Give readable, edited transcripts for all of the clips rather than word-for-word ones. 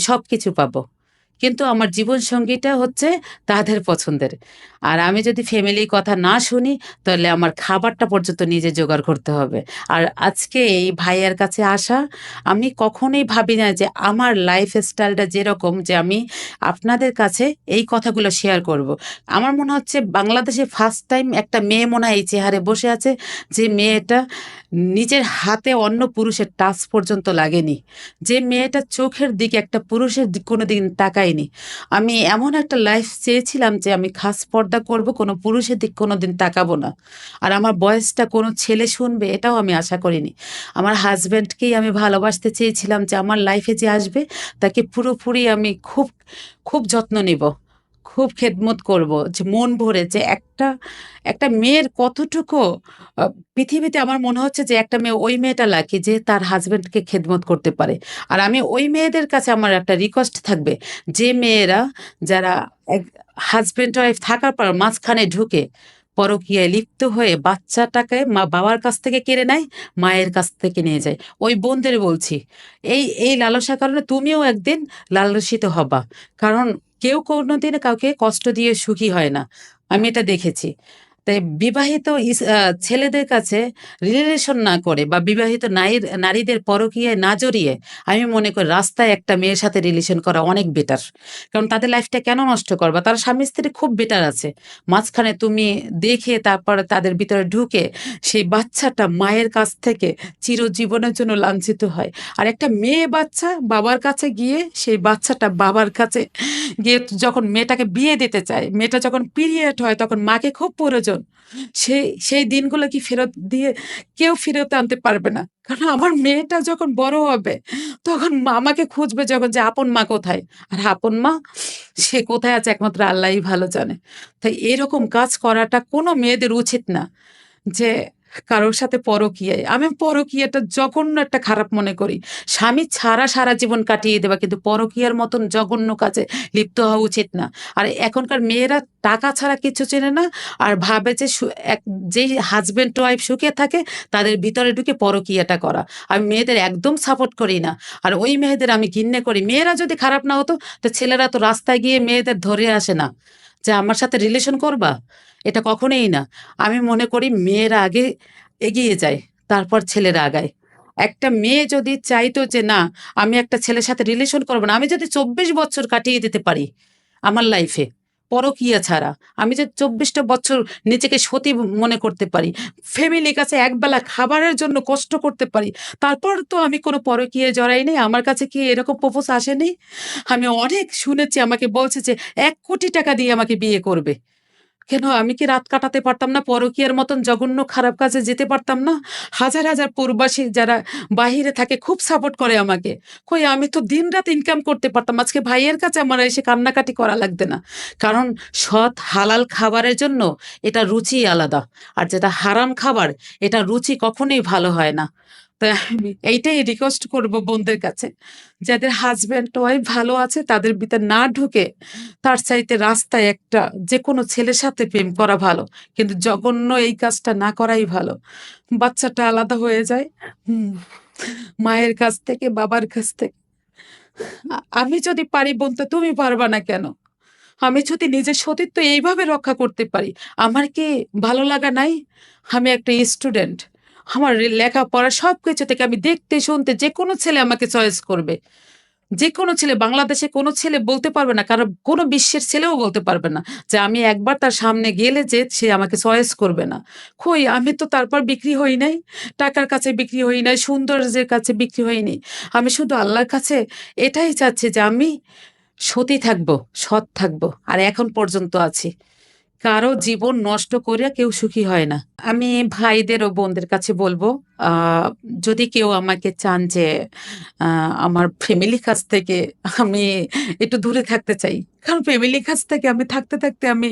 সবকিছু পাবো। কিন্তু আমার জীবনসঙ্গীটা হচ্ছে তাদের পছন্দের। আর আমি যদি ফ্যামিলির কথা না শুনি, তাহলে আমার খাবারটা পর্যন্ত নিজে জোগাড় করতে হবে। আর আজকে এই ভাইয়ার কাছে আসা, আমি কখনোই ভাবি না যে আমার লাইফস্টাইলটা যেরকম যে আমি আপনাদের কাছে এই কথাগুলো শেয়ার করব। আমার মনে হচ্ছে বাংলাদেশে ফার্স্ট টাইম একটা মেয়ে মনে হয় এই চেহারে বসে আছে, যে মেয়েটা নিজের হাতে অন্য পুরুষের টাচ পর্যন্ত লাগেনি। যে মেয়েটা চোখের দিকে একটা পুরুষের কোনোদিন তাকায়নি। আমি এমন একটা লাইফ চেয়েছিলাম যে আমি খাস পর্দা করব, কোনো পুরুষের দিক কোনোদিন তাকাবো না। আর আমার বয়সটা কোনো ছেলে শুনবে এটাও আমি আশা করিনি। আমার হাজব্যান্ডকেই আমি ভালোবাসতে চেয়েছিলাম, যে আমার লাইফে যে আসবে তাকে পুরোপুরি আমি খুব খুব যত্ন নিব, খুব খেদমত করব, যে মন ভরে, যে একটা একটা মেয়ের কতটুকু পৃথিবীতে আমার মনে হচ্ছে যে একটা মেয়ে, ওই মেয়েটা লাকি যে তার হাজবেন্ডকে খেদমত করতে পারে। আর আমি ওই মেয়েদের কাছে আমার একটা রিকোয়েস্ট থাকবে, যে মেয়েরা যারা হাজবেন্ড ওয়াইফ থাকার পর মাঝখানে ঢুকে পরকীয়ায় লিপ্ত হয়ে বাচ্চাটাকে বাবার কাছ থেকে কেড়ে নেয়, মায়ের কাছ থেকে নিয়ে যায়, ওই বোনদের বলছি, এই এই লালসার কারণে তুমিও একদিন লালসিত হবা। কারণ কেউ কোনোদিন কাউকে কষ্ট দিয়ে সুখী হয় না, আমি এটা দেখেছি। তাই বিবাহিত ছেলেদের কাছে রিলেশন না করে, বা বিবাহিত নারীদের পরকীয়ায় না জড়িয়ে, আমি মনে করি রাস্তায় একটা মেয়ের সাথে রিলেশন করা অনেক বেটার। কারণ তাদের লাইফটা কেন নষ্ট করবা? তারা স্বামী স্ত্রী খুব বেটার আছে। মাঝখানে তুমি দেখে তারপরে তাদের ভিতরে ঢুকে সেই বাচ্চাটা মায়ের কাছ থেকে চিরজীবনের জন্য লাঞ্ছিত হয়। আর একটা মেয়ে বাচ্চা বাবার কাছে গিয়ে, সেই বাচ্চাটা বাবার কাছে গিয়ে যখন মেয়েটাকে বিয়ে দিতে চায়, মেয়েটা যখন পিরিয়ড হয়, তখন মাকে খুব প্রয়োজন। সেই সেই দিনগুলো কি ফেরত দিয়ে কেউ ফেরত আনতে পারবে না। কারণ আমার মেয়েটা যখন বড় হবে, তখন আমাকে খুঁজবে, যখন যে আপন মা কোথায়। আর আপন মা সে কোথায় আছে একমাত্র আল্লাহই ভালো জানে। তাই এরকম কাজ করাটা কোনো মেয়েদের উচিত না, যে কারোর সাথে পরকীয়ায়। আমি পরকীয়াটা জঘন্য একটা খারাপ মনে করি। স্বামী ছাড়া সারা জীবন কাটিয়ে দেবা, কিন্তু পরকীয়ার মতন জঘন্য কাজে লিপ্ত হওয়া উচিত না। আর এখনকার মেয়েরা টাকা ছাড়া কিছু চেনে না, আর ভাবে যে যেই হাজবেন্ড ওয়াইফ সুখে থাকে তাদের ভিতরে ঢুকে পরকীয়াটা করা। আমি মেয়েদের একদম সাপোর্ট করি না। আর ওই মেয়েদের আমি ঘৃণা করি। মেয়েরা যদি খারাপ না হতো, তো ছেলেরা তো রাস্তায় গিয়ে মেয়েদের ধরে আসে না, যে আমার সাথে রিলেশন করবা। এটা কখনোই না। আমি মনে করি মেয়েরা আগে এগিয়ে যায়, তারপর ছেলেরা আগায়। একটা মেয়ে যদি চাইতো যে না, আমি একটা ছেলের সাথে রিলেশন করবো না, আমি যদি 24 বছর কাটিয়ে দিতে পারি আমার লাইফে পরকীয়া ছাড়া, আমি যে 24টা বছর নিজেকে সতী মনে করতে পারি, ফ্যামিলির কাছে একবেলা খাবারের জন্য কষ্ট করতে পারি, তারপর তো আমি কোনো পরকীয়ায় জড়াই নেই। আমার কাছে কি এরকম প্রপোজ আসেনি? আমি অনেক শুনেছি, আমাকে বলছে যে 1 কোটি টাকা দিয়ে আমাকে বিয়ে করবে। কেন আমি কি রাত কাটাতে পারতাম না? পরকীয়ার মতন জঘন্য খারাপ কাজে যেতে পারতাম না? হাজার, হাজার প্রবাসী যারা বাহিরে থাকে খুব সাপোর্ট করে আমাকে। কই আমি তো দিনরাত ইনকাম করতে পারতাম। আজকে ভাইয়ের কাছে আমার এসে কান্নাকাটি করা লাগবে না। কারণ সৎ হালাল খাবারের জন্য এটা রুচিই আলাদা। আর যেটা হারাম খাবার, এটা রুচি কখনোই ভালো হয় না। তাই আমি এইটাই রিকোয়েস্ট করব বোনদের কাছে, যাদের হাসব্যান্ড ওয়াইফ ভালো আছে তাদের ভিতর না ঢুকে, তার চাইতে রাস্তায় একটা যেকোনো ছেলের সাথে প্রেম করা ভালো। কিন্তু জঘন্য এই কাজটা না করাই ভালো। বাচ্চাটা আলাদা হয়ে যায়। হুম, মায়ের কাছ থেকে, বাবার কাছ থেকে। আমি যদি পারি বোন, তো তুমি পারবা না কেন? আমি যদি নিজের সতীত্ব এইভাবে রক্ষা করতে পারি, আমার কি ভালো লাগা নাই? আমি একটা স্টুডেন্ট। আমার লেখাপড়া সবকিছু থেকে আমি দেখতে শুনতে যেকোনো ছেলে আমাকে চয়েস করবে। যেকোনো ছেলে, বাংলাদেশে কোনো ছেলে বলতে পারবে না, কারণ কোনো বিশ্বের ছেলেও বলতে পারবে না যে আমি একবার তার সামনে গেলে যে সে আমাকে চয়েস করবে না। কই আমি তো তারপর বিক্রি হই নাই। টাকার কাছে বিক্রি হই নাই, সৌন্দর্যের কাছে বিক্রি হইনি। আমি শুধু আল্লাহর কাছে এটাই চাচ্ছি যে আমি সতী থাকবো, সৎ থাকবো। আর এখন পর্যন্ত আছি। কারো জীবন নষ্ট করে কেউ সুখী হয় না। আমি ভাইদের ও বোনদের কাছে বলবো, আহ, যদি কেউ আমাকে চান যে আমার ফ্যামিলির কাছ থেকে আমি একটু দূরে থাকতে চাই, কারণ ফ্যামিলির কাছ থেকে আমি থাকতে থাকতে আমি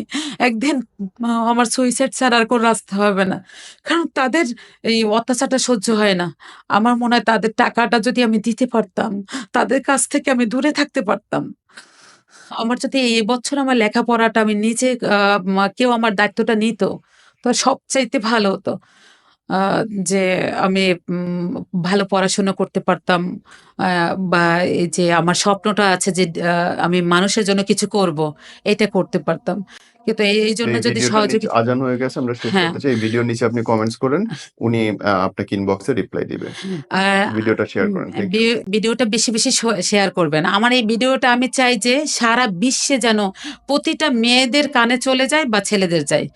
একদিন আমার সুইসাইড ছাড়া আর কোনো রাস্তা হবে না। কারণ তাদের এই অত্যাচারটা সহ্য হয় না। আমার মনে হয় তাদের টাকাটা যদি আমি দিতে পারতাম, তাদের কাছ থেকে আমি দূরে থাকতে পারতাম। আমার যদি এই বছর আমার লেখাপড়াটা আমি নিজে কেউ আমার দায়িত্বটা নিত, তো সবচাইতে ভালো হতো। আ যে আমি ভালো পড়াশোনা করতে পারতাম। বা এই যে আমার স্বপ্নটা আছে যে আমি মানুষের জন্য কিছু করব, এটা করতে পারতাম। কিন্তু এইজন্য এই যদি ভিডিওটার নিচে আজান হয়ে গেছে, আমরা শেষ হ্যাঁ। করতে চাই। এই ভিডিওর নিচে আপনি কমেন্টস করেন। উনি আপনাকে ইনবক্সে রিপ্লাই দিবে। আর ভিডিওটা শেয়ার করেন। Thank you. ভিডিওটা বেশি, বেশি শেয়ার করবেন। আমার এই ভিডিওটা আমি চাই যে সারা বিশ্বে যেন প্রতিটা মেয়েদের কানে চলে যায় বা ছেলেদের যায়।